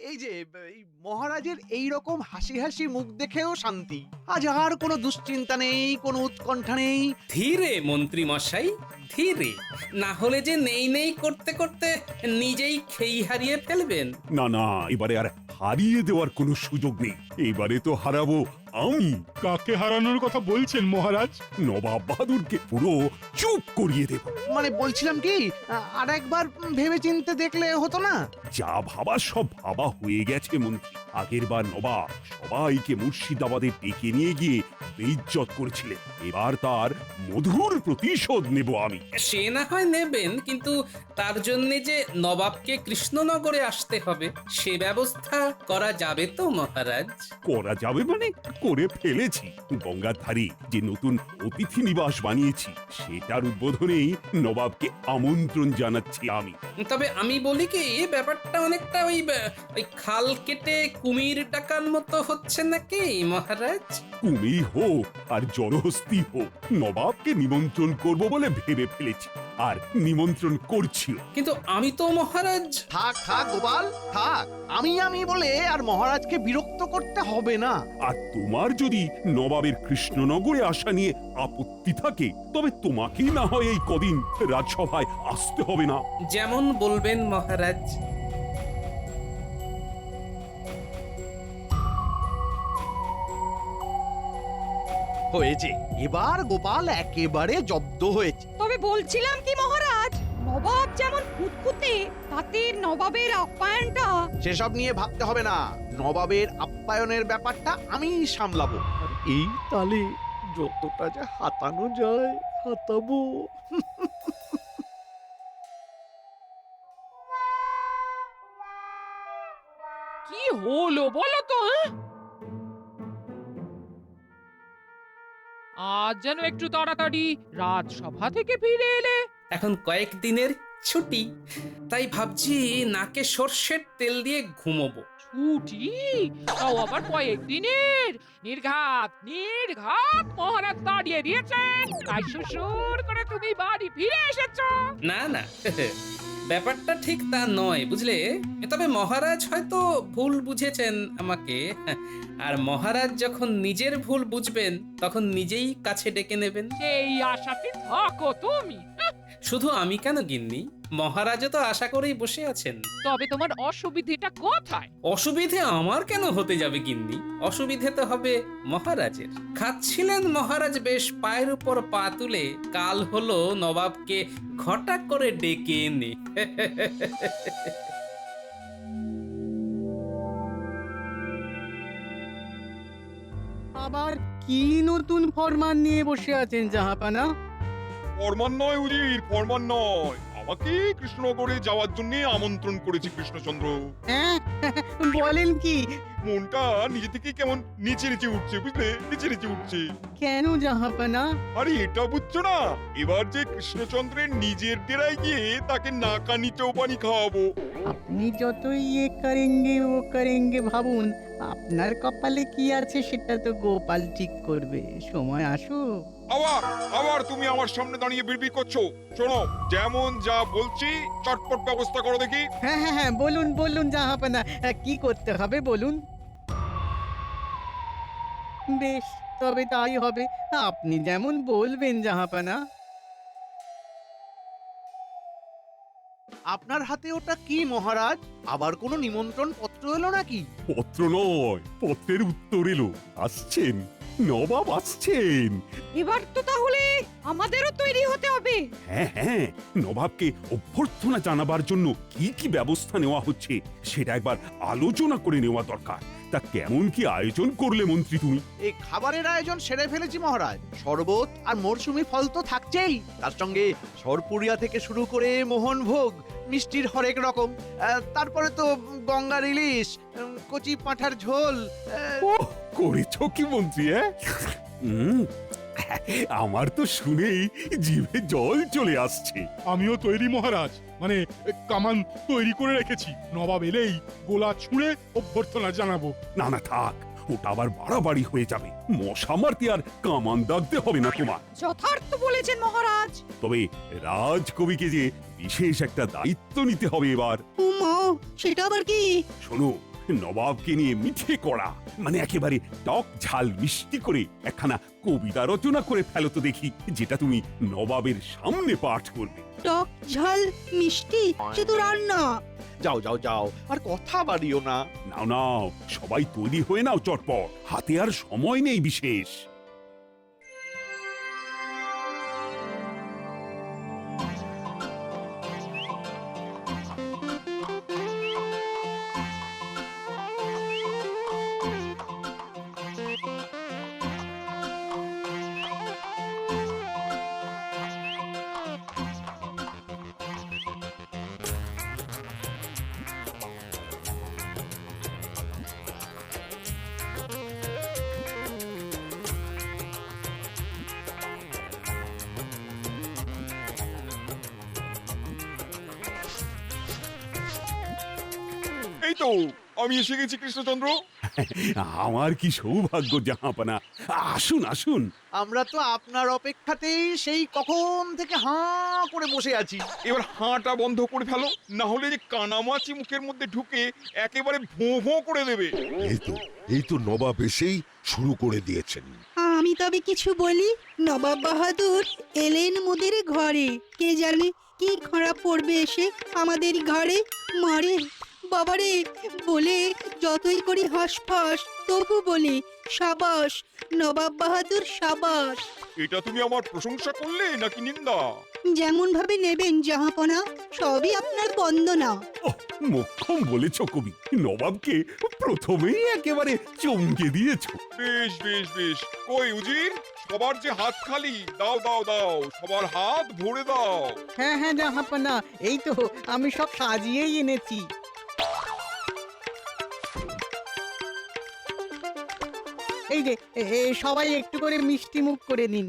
এই যে এই মহারাজের এই রকম হাসি হাসি মুখ দেখেও শান্তি। আজ আর কোনো দুশ্চিন্তা নেই, কোনো উৎকণ্ঠা নেই। ধীরে মন্ত্রী মশাই, ধীরে, না হলে যে নেই নেই করতে করতে নিজেই খেই হারিয়ে ফেলবেন। না না, এবারে আর হারিয়ে দেওয়ার কোনো সুযোগ নেই। এবারে তো হারাবো আমি। কাকে হারানোর কথা বলছেন মহারাজ? নবাব বাহাদুরকে পুরো চুপ করিয়ে দেব। মানে বলছিলাম কি, আর একবার ভেবে চিনতে দেখলে হতো না? যা ভাবা সব ভাবা হয়ে গেছে মন্ত্রী। আগের বার নবাব সবাইকে মুর্শিদাবাদে ডেকে নিয়ে গিয়ে বেইজ্জত করেছিলেন। এবার তার মধুর প্রতিশোধ নেব আমি। সে না হয় নেবেন, কিন্তু তার জন্যে যে নবাবকে কৃষ্ণনগরে আসতে হবে, সে ব্যবস্থা করা যাবে তো মহারাজ? করা যাবে মানে করে ফেলেছি। গঙ্গার ধারে যে নতুন অতিথি নিবাস বানিয়েছি, সেটার উদ্বোধনেই নবাবকে আমন্ত্রণ জানাচ্ছি আমি। তবে আমি বলি কি, ব্যাপারটা অনেকটা ওই খাল কেটে কুমির ডাকার মতো হচ্ছে নাকি মহারাজ? কুমির হোক আর জলহস্তি হোক, নবাবকে নিমন্ত্রণ করব বলে ভেবে ফেলেছি, আর নিমন্ত্রণ করছিও। কিন্তু আমি তো মহারাজ। থাক থাক গোপাল, থাক। আমি বলে আর মহারাজকে বিরক্ত করতে হবে না। আর তোমার যদি নবাবের কৃষ্ণনগরে আসা নিয়ে আপত্তি থাকে, তবে তোমাকেই না হয় এই কদিন রাজসভায় আসতে হবে না। যেমন বলবেন মহারাজ। হয়েছে, এবার গোপাল একেবারে জব্দ হয়েছে। তবে বলছিলাম কি মহারাজ, নবাব যেমন খুঁতখুঁতে, তাতে নবাবের আপ্যায়নটা। সেসব নিয়ে ভাবতে হবে না। নবাবের আপ্যায়নের ব্যাপারটা আমি সামলাবো। আর এই তালে যতটা যা হাতানো যায় হাতাবো। কি হলো বলো তো? আজ যেন একটু তাড়াতাড়ি রাজসভা থেকে ফিরে এলে। এখন কয়েকদিনের ছুটি, তাই ভাবছি নাকে সর্ষের তেল দিয়ে ঘুমোবো। ছুটি? তাও আবার কয়েকদিনের? নির্ঘাত নির্ঘাত মহারাজ দাঁড়িয়ে দিয়েছেন, তাই শ্বশুর করে তুমি বাড়ি ফিরে এসেছো। না না, ব্যাপারটা ঠিক তা নয়, বুঝলে। তবে মহারাজ হয়তো ভুল বুঝেছেন আমাকে, আর মহারাজ যখন নিজের ভুল বুঝবেন তখন নিজেই কাছে ডেকে নেবেন। সেই আশাতে থাকো তুমি। শুধু আমি কেন গিন্নি, মহারাজও তো আশা করেই বসে আছেন। তবে তোমার অসুবিধেটা কোথায়? অসুবিধে আমার কেন হতে যাবে গিন্নি? অসুবিধে তো হবে মহারাজের। খাচ্ছিলেন মহারাজ বেশ পায়ের উপর পা তুলে, কাল হলো নবাবকে ঘটা করে ডেকে এনে। আবার কি নতুন ফরমান নিয়ে বসে আছেন জাহাপানা? ফরমান নয় উজির, ফরমান নয়। আমাকে কৃষ্ণনগরে যাওয়ার জন্য আমন্ত্রণ করেছে কৃষ্ণচন্দ্র। হ্যাঁ, বলেন কি? মনটা নিজে থেকে কেমন নিচে নিচে উঠছে, বুঝলে, নিচে নিচে উঠছে। কেন জাহাপানা? আরে এটা বুঝছো না? এবার যে কৃষ্ণচন্দ্রের নিজের ডেরায় গিয়ে তাকে নাকানি চৌপানি খাওয়াবো। আপনি যতই ও করেঙ্গে ভাবুন, আপনার কপালে কি আছে সেটা তো গোপাল ঠিক করবে। সময় আসুক। আবার তুমি আমার সামনে দাঁড়িয়ে বিড়বিড় করছো। শোনো, যেমন যা বলছি চটপট ব্যবস্থা করো দেখি। হ্যাঁ হ্যাঁ হ্যাঁ, বলুন বলুন জাহাপানা, কি করতে হবে বলুন। বেশ, তবে তাই হবে। আপনি যেমন বলবেন জাহাপানা। আপনার হাতে ওটা কি মহারাজ? আবার কোনো নিমন্ত্রণ পত্র এলো নাকি? পত্র নয়, পত্রের উত্তর এলো। আসছেন, নবাব আসছেন। এবার তো তাহলে আমাদেরও তৈরি হতে হবে। হ্যাঁ হ্যাঁ, নবাবকে অভ্যর্থনা জানাবার জন্য কি কি ব্যবস্থা নেওয়া হচ্ছে সেটা একবার আলোচনা করে নেওয়া দরকার। তা কেমন কি আয়োজন করলে মন্ত্রী তুমি? এই খাবারের আয়োজন সেরে ফেলেছি মহারাজ। শরবত আর মরশুমি ফল তো থাকছেই, তার সঙ্গে সরপুরিয়া থেকে শুরু করে মোহনভোগ, মিষ্টির হরেক রকম। তারপরে তো গঙ্গার ইলিশ, কচি পাঁঠার ঝোল। ওহ, করেছ কি মন্ত্রী? আমার তো শুনেই জিভে জল চলে আসছে। আমিও তৈরি মহারাজ, মানে কামান তৈরি করে রেখেছি। নবাব এলেই গোলা ছুঁড়ে অভ্যর্থনা জানাবো। না না থাক, ওটা আবার বাড়াবাড়ি হয়ে যাবে। মশা মারতে আর কামান দাগতে হবে না তোমার। যথার্থ বলেছেন মহারাজ। তবে রাজকবিকে যে বিশেষ একটা দায়িত্ব নিতে হবে এবার। উমা, সেটা আবার কি? শোনো, নবাবকে নিয়ে মিঠে করা, মানে একেবারে টক ঝাল মিষ্টি করে একখানা কবিতা রচনা করে ফেলো তো দেখি, যেটা তুমি নবাবের সামনে পাঠ করবে। টক ঝাল মিষ্টি শুধু রান্না। যাও যাও যাও, আর কথা বাড়িও না। নাও নাও, সবাই তৈরি হয়ে নাও চটপট, হাতে আর সময় নেই বিশেষ। এই তো আমি এসে গেছি কৃষ্ণচন্দ্র। আমার কি সৌভাগ্য জাহাপনা, আসুন আসুন। আমরা তো আপনার অপেক্ষাতেই সেই কখন থেকে হাঁ করে বসে আছি। এবার হাঁটা বন্ধ করে ফেলো, না হলে যে কানামাছি মুখের মধ্যে ঢুকে একেবারে ভোঁ ভোঁ করে দেবে। এই তো নবাব এসেই শুরু করে দিয়েছেন। আমি তবে কিছু বলি? নবাব বাহাদুর এলেন মোদের ঘরে, কে জানে কি খরা পড়বে এসে আমাদের ঘরে। মারে বাবারে, বলে যতই করি হাসফাস তবু বলি সাবাস নবাব বাহাদুর সাবাস। এটা তুমি আমার প্রশংসা করলে নাকি নিন্দা? যেমন ভাবে নেবেন জাহাপনা, সবই আপনার বন্দনা। ওহ, মোক্ষম বলেছ কবি, নবাবকে প্রথমেই একেবারে চমকে দিয়েছ। বেশ বেশ বেশ, কই উজির, সবার যে হাত খালি, দাও দাও দাও, সবার হাত ভরে দাও। হ্যাঁ হ্যাঁ জাহাপনা, এই তো আমি সব সাজিয়েই এনেছি। এই যে সবাই একটু করে মিষ্টি মুখ করে নিন।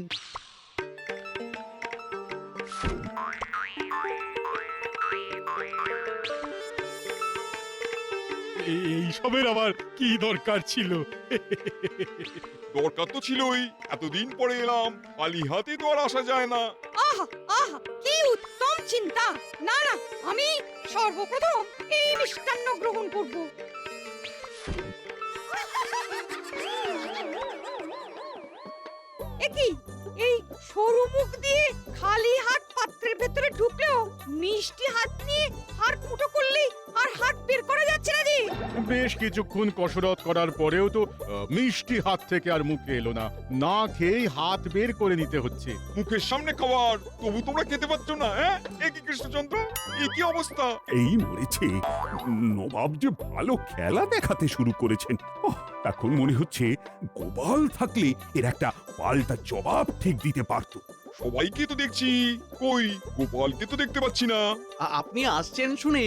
এইসবের আবার কি দরকার ছিল? দরকার তো ছিলই, এতদিন পরে এলাম, খালি হাতে তো আর আসা যায় না। আহা আহা, কি উত্তম চিন্তা! না না, আমি সর্বপ্রথম এই মিষ্টান্ন গ্রহণ করব। একি, এই সরু মুখ দিয়ে খালি হাত পাত্রের ভেতরে ঢুকলেও মিষ্টি হাত নিয়ে হাত মুঠো করলেই আর হাত বের করা যাচ্ছে না রে। বেশ কিছুক্ষণ কসরত করার পরেও তো মিষ্টি হাত থেকে আর মুখে এলো না, না খেয়েই হাত বের করে নিতে হচ্ছে। মুখের সামনে খাবার, তবু তোমরা খেতে পাচ্ছ না? হ্যাঁ, এ কি কৃষ্ণচন্দ্র, এ কি অবস্থা? এই মরেছে, নবাব যে ভালো খেলা দেখাতে শুরু করেছেন। ওহ, এখন মনে হচ্ছে গোপাল থাকলে এর একটা পাল্টা জবাব ঠিক দিতে পারতো। সবাইকে তো দেখছি, কই গোপালকে তো দেখতে পাচ্ছি না। আপনি আসছেন শুনে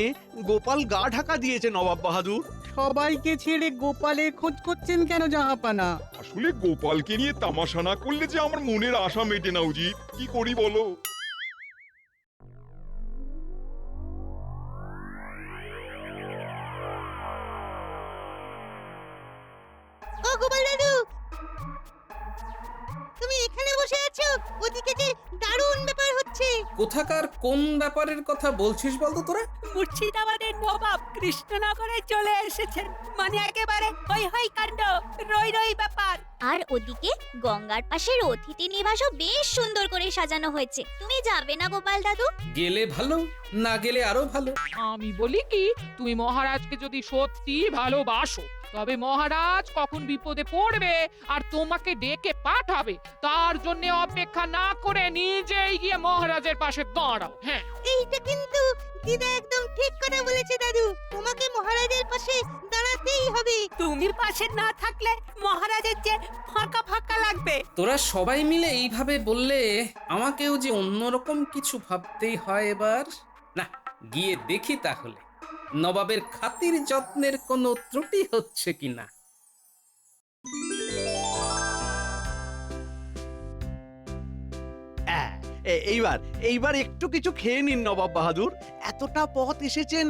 গোপাল গা ঢাকা দিয়েছে নবাব বাহাদুর। সবাইকে ছেড়ে গোপালের খোঁজ করছেন কেন জাহাপানা? আসলে গোপালকে নিয়ে তামাশা না করলে যে আমার মনের আশা মেটে না উজির, কি করি বলো? ও গোপাল দাদু, তুমি এখানে বসে আছো? ওদিকে যে দারুণ ব্যাপার হচ্ছে। কোথাকার কোন ব্যাপারের কথা বলছিস বলতো তোরা? মুর্শিদাবাদের নবাব কৃষ্ণনগরে চলে এসেছেন, মানে একেবারে হই হই কাণ্ড, রই রই ব্যাপার। আর ওদিকে গঙ্গার পাশের অতিথি নিবাসও বেশ সুন্দর করে সাজানো হয়েছে। তুমি যাবে না গোপাল দাদু? গেলে ভালো, না গেলে আরো ভালো। আমি বলি কি, তুমি মহারাজকে যদি সত্যি ভালোবাসো, তবে মহারাজ কখন বিপদে পড়বে আর তোমাকে ডেকে পাঠাবে, তার জন্য অপেক্ষা না করে নিজেই গিয়ে মহারাজের পাশে দাঁড়াও। হ্যাঁ, এইটা কিন্তু দিদা একদম ঠিক কথা বলেছে দাদু, তোমাকে মহারাজের পাশে দাঁড়াতেই হবে। তুমি পাশে না থাকলে মহারাজের যে ফাঁকা ফাঁকা লাগবে। তোরা সবাই মিলে এইভাবে বললে আমাকেও যে অন্যরকম কিছু ভাবতেই হয় এবার। না, গিয়ে দেখি তাহলে নবাবের খাতির যত্নের কোনো ত্রুটি হচ্ছে কিনা। এইবার একটু কিছু খেয়ে নিন নবাব বাহাদুর। এতটা পথ এসেছেন,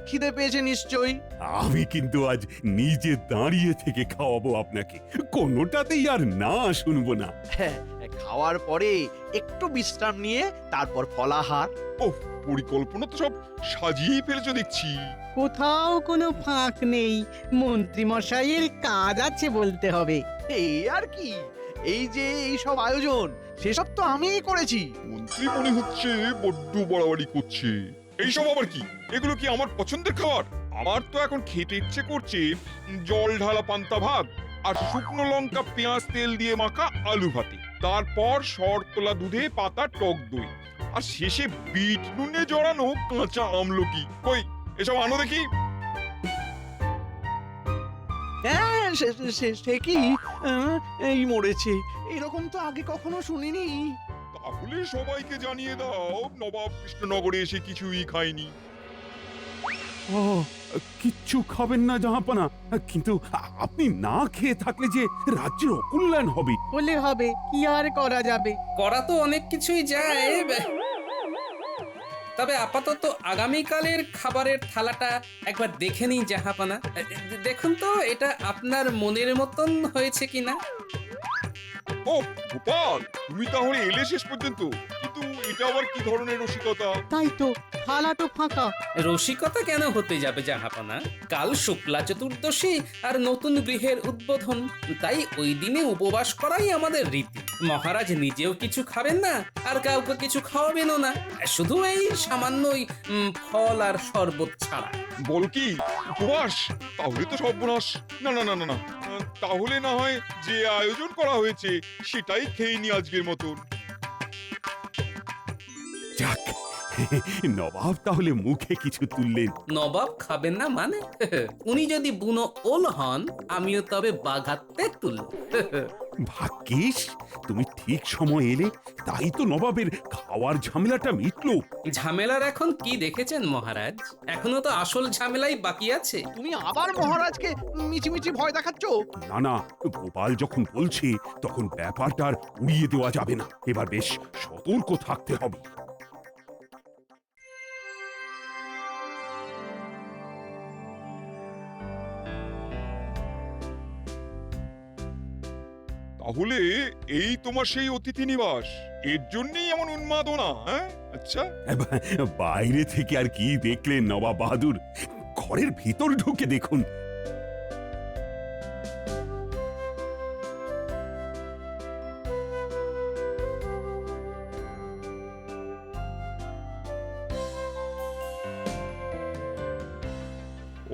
খিদে পেয়েছে নিশ্চয়ই। আমি কিন্তু আজ নিজে দাঁড়িয়ে থেকে খাওয়াবো আপনাকে, কোনোটাতেই আর না শুনবো না। হ্যাঁ, খাওয়ার পরে একটু বিশ্রাম নিয়ে তারপর ফলাহার। ওহ, পরিকল্পনা তো সব সাজিয়েই ফেলেছো দেখছি। কোথাও কোনো ফাঁক নেই, মন্ত্রী মশাইয়ের কাজ আছে বলতে হবে। এই আর কি, এই যে এই সব আয়োজন সেসব তো আমিই করেছি। মন্ত্রী মনে হচ্ছে বড্ড বাড়াবাড়ি করছে। এইসব আবার কি? এগুলো কি আমার পছন্দের খাবার? আমার তো এখন খেতে ইচ্ছে করছে জল ঢালা পান্তা ভাত আর শুকনো লঙ্কা পেঁয়াজ তেল দিয়ে মাখা আলু ভাতে, তারপর শরতলা দুধে পাতা টক দই, আর শেষে বিট নুনে জড়ানো কাঁচা আমলকি। কই এসব আনো দেখি। হ্যাঁ, সে কি, এই মরেছে, এরকম তো আগে কখনো শুনিনি। তাহলে সবাইকে জানিয়ে দাও নবাব কৃষ্ণনগরে এসে কিছুই খায়নি। ও, কিচ্ছু খাবেন না জাহাপনা, কিন্তু আপনি না খেয়ে থাকলে যে রাজ্যের অকল্যাণ হবে। হলে হবে, কি আর করা যাবে। করা তো অনেক কিছুই যায়, তবে আপাতত আগামীকালের খাবারের থালাটা একবার দেখে নিই জাহাপানা। দেখুন তো এটা আপনার মনের মতন হয়েছে কিনা। ও গোপাল, তুমি তাহলে এলে শেষ পর্যন্ত, কিন্তু এটা আবার কি ধরনের রসিকতা? তাই তো, থালা তো ফাঁকা। রসিকতা কেন হতে যাবে জাহাপানা? কাল শুক্লা চতুর্দশী আর নতুন গৃহের উদ্বোধন, তাই ওই দিনে উপবাস করাই আমাদের রীতি। মহারাজ নিজেও কিছু খাবেন না আর কাউকে কিছু খাওয়াবেনও না, শুধু এই সামান্যই ফল আর শরবত ছাড়া। বল কি উপবাস? তাহলে তো সর্বনাশ। না না না না না, তাহলে না হয় যে আয়োজন করা হয়েছে সেটাই খেয়ে নি আজকের মতন। যাক, নবাব তাহলে মুখে কিছু তুললেন। নবাব খাবেন না মানে? উনি যদি বুনো ওল হন, আমিও তবে বাঘাতে তুল। ভাগ্যিস তুমি ঠিক সময় এলে, তাই তো নবাবের খাওয়ার ঝামেলাটা মিটলো। ঝামেলার এখন কি দেখেছেন মহারাজ? এখনো তো আসল ঝামেলাই বাকি আছে। তুমি আবার মহারাজকে মিছিমিছি ভয় দেখাচ্ছ। না না, গোপাল যখন বলছে তখন ব্যাপারটা আর উড়িয়ে দেওয়া যাবে না। এবার বেশ সতর্ক থাকতে হবে। তাহলে এই তোমার সেই অতিথি নিবাস, এর জন্যই এমন উন্মাদনা? হ্যাঁ, আচ্ছা। বাইরে থেকে আর কি দেখলেন নবাব বাহাদুর, ঘরের ভিতর ঢুকে দেখুন।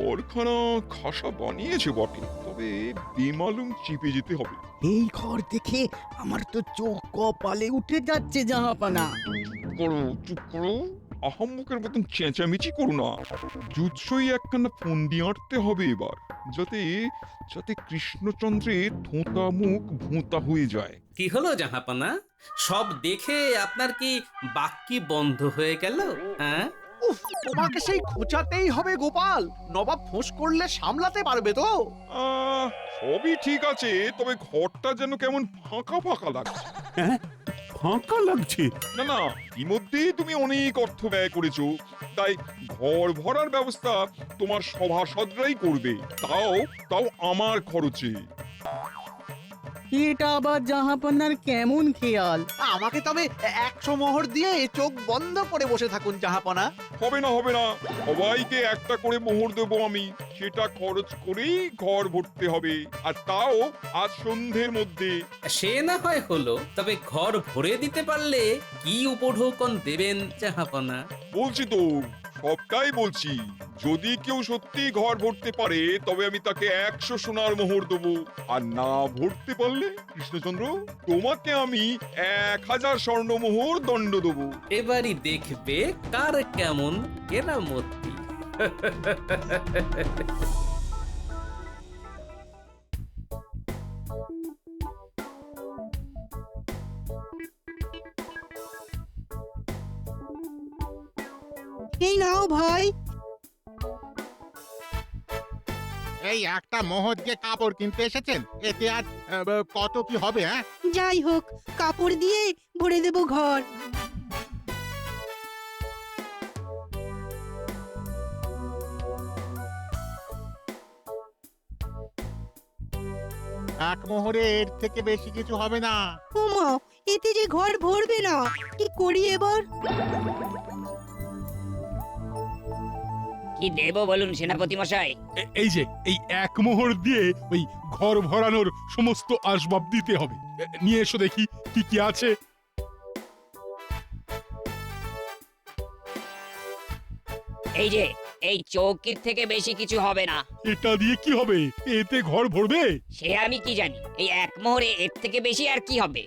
ওরখানা খাসা বানিয়েছে বটে, তবে বেমালুম চিপে যেতে হবে। এই ঘর দেখে আমার তো চোখ কপালে উঠে যাচ্ছে জাহাপানা। করো, চুপ করো, আহাম্মকের মতন চেঁচামেচি করো না। জুৎসই একখানা ফন্দি আঁটতে হবে এবার, যাতে যাতে কৃষ্ণচন্দ্রের থোঁতা মুখ ভোঁতা হয়ে যায়। কি হলো জাহাপানা? সব দেখে আপনার কি বাক্যি বন্ধ হয়ে গেল? হ্যাঁ, উফ, তোমাকে সেই খোঁচাতেই হবে গোপাল। নবাব ফোঁস করলে সামলাতে পারবে তো? সবই ঠিক আছে, তবে ঘরটা যেন কেমন ফাঁকা ফাঁকা লাগছে। হ্যাঁ, ফাঁকা লাগছে। না না, ইতিমধ্যেই তুমি অনেক অর্থ ব্যয় করেছো, তাই ঘর ভরার ব্যবস্থা তোমার সভাসদরাই করবে, তাও তাও আমার খরচে। এটা আবার জাহাপানার কেমন খেয়াল? আমাকে তবে 100 মোহর দিয়ে চোখ বন্ধ করে বসে থাকুন জাহাপনা। হবে না হবে না, সবাইকে একটা করে মোহর দেবো আমি, সেটা খরচ করেই ঘর ভরতে হবে, আর তাও আজ সন্ধ্যের মধ্যে। সে না হয় হলো, তবে ঘর ভরে দিতে পারলে কি উপঢৌকন দেবেন জাহাপানা? বলছি তো, সবটাই বলছি। যদি কেউ সত্যি ঘর ভরতে পারে তবে আমি তাকে 100 সোনার মোহর দেবো, আর না ভরতে পারলে কৃষ্ণচন্দ্র তোমাকে আমি 1000 স্বর্ণ মোহর দণ্ড দেবো। এবারই দেখবে কার কেমন কেরামতি। এই নাও ভাই। এই একটা মোহর দিয়ে কাপড় কিনতে এসেছেন, এতে আর কত কি হবে? হ্যাঁ, যাই হোক, কাপড় দিয়ে ভরে দেব ঘর। এক মোহরে এর থেকে বেশি কিছু হবে না। ওমা, এতে যে ঘর ভরবে না। কি করি এবার? কি দেবো বলুন সেনাপতি মশাই? এই যে এই এক মোহর দিয়ে ওই ঘর ভরানোর সমস্ত আসবাব দিতে হবে। নিয়ে এসো দেখি কি কি আছে। এই যে এই চৌকির থেকে বেশি কিছু হবে না। এটা দিয়ে কি হবে? এতে ঘর ভরবে? সে আমি কি জানি, এই এক মোহরে এর থেকে বেশি আর কি হবে?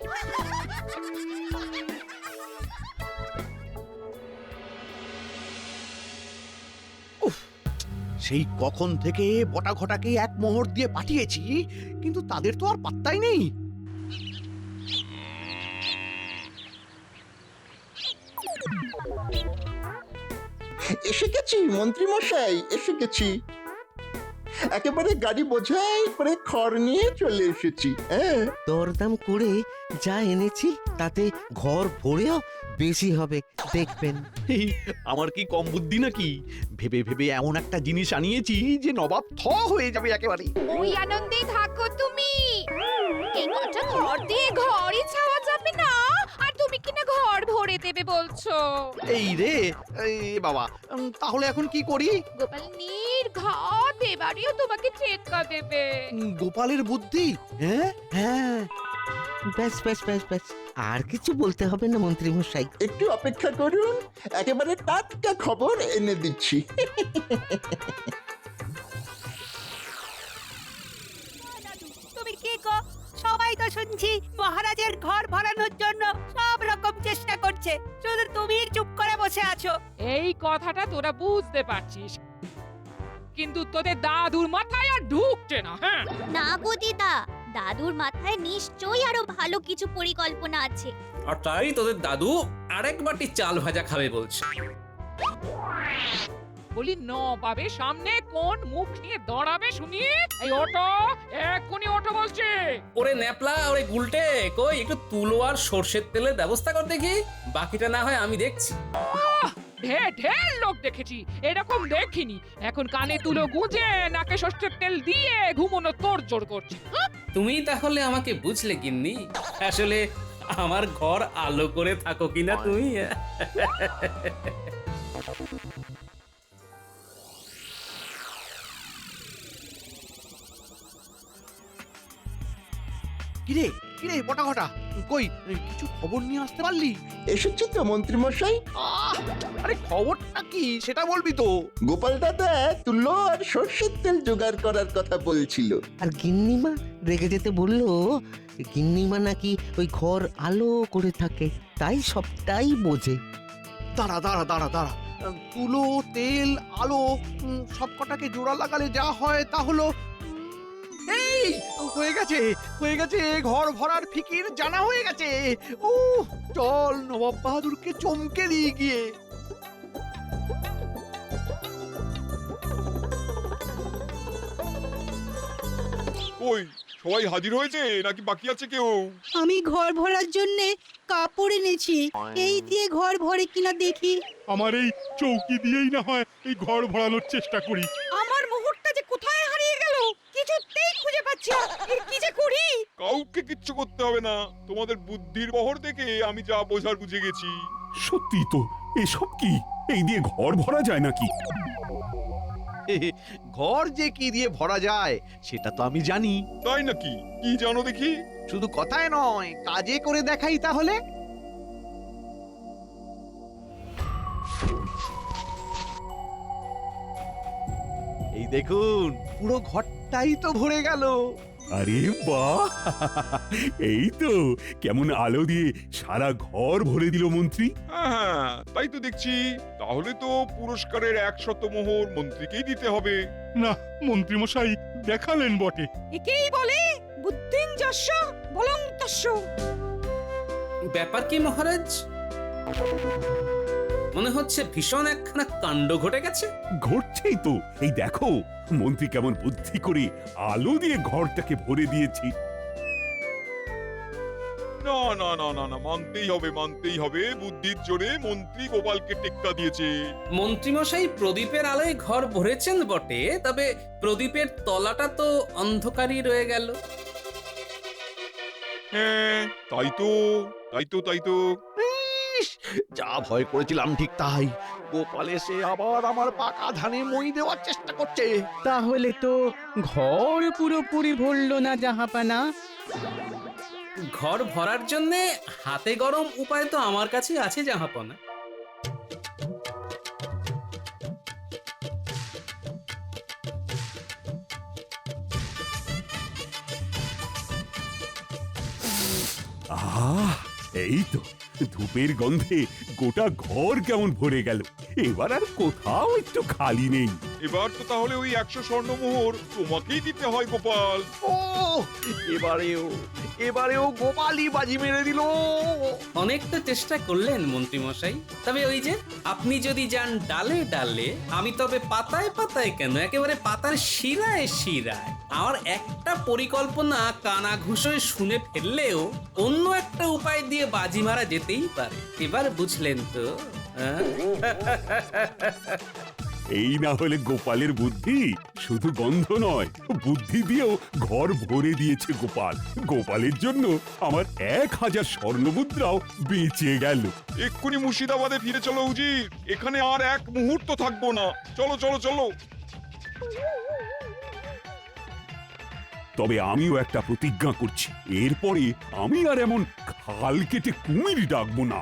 সেই কখন থেকে বটা ঘটাকে এক মোহর দিয়ে পাঠিয়েছি, কিন্তু তাদের তো আর পাত্তাই নেই। এসে গেছি মন্ত্রী মশাই, এসে গেছি। একেবারে গাড়ি বোঝাই করে খড় নিয়ে চলে এসেছি। হ্যাঁ, দরদাম করে যা এনেছি তাতে ঘর ভরেও বেশি হবে, দেখবেন। আমার কি কম বুদ্ধি নাকি? ভেবে ভেবে এমন একটা জিনিস আনিয়েছি যে নবাব থ হয়ে যাবে একেবারে। ওই আনন্দেই থাকো তুমি। এই কটা ঘর দিয়ে ঘরই ছাওয়া যাবে না, আর তুমি কিনা ঘর ভরে দেবে বলছো। এই রে, এই বাবা, তাহলে এখন কি করি? গোপাল নির্ঘাত এবারেও তোমাকে টেক্কা দেবে। গোপালের বুদ্ধি? হ্যাঁ হ্যাঁ, ব্যাস ব্যাস ব্যাস ব্যাস, আর কিছু বলতে হবে না মন্ত্রী মশাই। একটু অপেক্ষা করুন, একেবারে টাটকা খবর এনে দিচ্ছি। তুমি কি গো? সবাই তো শুনছি মহারাজের ঘর ভরানোর জন্য সব রকম চেষ্টা করছে, শুধু তুমি চুপ করে বসে আছো। এই কথাটা তোরা বুঝতে পারছিস, কিন্তু তোদের দাদুর মাথায় আর ঢুকছে না। হ্যাঁ, না গো দিদা, দাদুর মাথায় নিশ্চয়ই আরো ভালো কিছু পরিকল্পনা আছে। আর তাই তোদের দাদু আরেক বাটি চাল ভাজা খাবে বলছে। বলি নবাবের সামনে কোন মুখ নিয়ে দাঁড়াবে শুনি? এই ওটো, এক্ষুনি ওটো বলছে। ওরে ন্যাপলা, ওরে গুলটে, কই একটু তুলো আর সর্ষের তেলের ব্যবস্থা কর দেখি, বাকিটা না হয় আমি দেখছি। ঢের ঢের লোক দেখেছি, এরকম দেখিনি। এখন কানে তুলো গুঁজে নাকে সর্ষের তেল দিয়ে ঘুমোনো তোড়জোড় করছে। তুমি তাহলে আমাকে বুঝলে গিন্নি, আসলে আমার ঘর আলো করে থাকো কিনা তুমি। কিরে কিরে বটা ঘটা, কই কিছু খবর নিয়ে আসতে পারলি? এসেছি তো মন্ত্রী মশাই। আরে খবরটা কি সেটা বলবি তো। গোপাল দাদা তুলো আর সর্ষের তেল জোগাড় করার কথা বলছিল। আর গিন্নিমা রেগে যেতে বললো, গিন্নিমা নাকি ওই ঘর আলো করে থাকে, তাই সবটাই বোঝে। দাঁড়া দাঁড়া দাঁড়া দাঁড়া, তুলো তেল আলো সব কটাকে জোড়া লাগালে যা হয় তা হলো, এই হয়ে গেছে হয়ে গেছে, ঘর ভরার ফিকির জানা হয়ে গেছে। ও চল নবাব বাহাদুরকে চমকে দিয়ে গিয়ে। ওই সবাই হাজির হয়েছে নাকি বাকি আছে কেউ? আমি ঘর ভরার জন্য কাপড় এনেছি, এই দিয়ে ঘর ভরে কিনা দেখি। আমার এই চৌকি দিয়েই না হয় এই ঘর ভরানোর চেষ্টা করি। আমার মুহূর্তটা যে কোথায় হারিয়ে গেল, কিছুতেই খুঁজে পাচ্ছি না। এর কি যে করি? কাউকে কিচ্ছু করতে হবে না, তোমাদের বুদ্ধির বহর দেখে আমি যা বোঝার বুঝে গেছি। সত্যি তো, এসব কি? এই দিয়ে ঘর ভরা যায় নাকি? ঘর যে কি দিয়ে ভরা যায় সেটা তো আমি জানি। তাই নাকি? কি জানো দেখি? শুধু কথায় নয়, কাজে করে দেখাই তাহলে। এই দেখুন, পুরো ঘরটাই তো ভরে গেল। আরে বাহ, এই তো কেমন আলো দিয়ে সারা ঘর ভরে দিল মন্ত্রী। হ্যাঁ, তাই তো দেখছি। তাহলে তো পুরস্কারের 100 মোহর মন্ত্রীকেই দিতে হবে। না মন্ত্রী মশাই দেখালেন বটে। একেই বলে বুদ্ধিঞ্জস্য বলং তস্য। ব্যাপার কি মহারাজ? মনে হচ্ছে ভীষণ একখানা কাণ্ড ঘটে গেছে। ঘটছেই তো, এই দেখো মন্ত্রী কেমন বুদ্ধি করে আলো দিয়ে ঘরটাকে ভরে দিয়েছি। না না না না না, মানতেই হবে মানতেই হবে, বুদ্ধির জোরে মন্ত্রী গোপালকে টেক্কা দিয়েছে। মন্ত্রীমশাই প্রদীপের আলোয় ঘর ভরেছেন বটে, তবে প্রদীপের তলাটা তো অন্ধকারই রয়ে গেল। হ্যাঁ তাই তো, তাই তো ইস, যা ভয় করেছিলাম ঠিক তাই। গোপাল এসে আবার আমার পাকা ধানে মই দেওয়ার চেষ্টা করছে। তাহলে তো ঘর পুরোপুরি ভরল না জাহাপানা। ঘর ভরার জন্যে হাতে গরম উপায় তো আমার কাছে আছে জাহাপনা। আহ, এই তো ধূপের গন্ধে গোটা ঘর কেমন ভরে গেল। এবার আর কোথাও একটু খালি নেই। এবার তো তাহলে ওই 100 স্বর্ণমোহর তোমাকেই দিতে হয় গোপাল। ও এবারেও গোপালই বাজি মেরে দিল। অনেক তো চেষ্টা করলেন মন্ত্রী মশাই, তবে ওই যে আপনি যদি যান ডালে ডালে, আমি তবে পাতায় পাতায় কেন, একেবারে পাতার শিরায় শিরায়। আমার একটা পরিকল্পনা কানা ঘুষোয় শুনে ফেললেও অন্য একটা উপায় দিয়ে বাজি মারা যেতেই পারে। এবার বুঝলেন তো? এই না হলে গোপালের বুদ্ধি শুধু গন্ধ নয়, বুদ্ধি দিয়েও ঘর ভরে দিয়েছে গোপাল। গোপালের জন্য আমার 1000 স্বর্ণমুদ্রাও বেঁচে গেল। এক্ষুনি মুর্শিদাবাদে ফিরে চলো উজির, এখানে আর এক মুহূর্ত থাকবো না। চলো চলো চলো। তবে আমিও একটা প্রতিজ্ঞা করছি, এরপরে আমি আর এমন খাল কেটে কুমির ডাকবো না।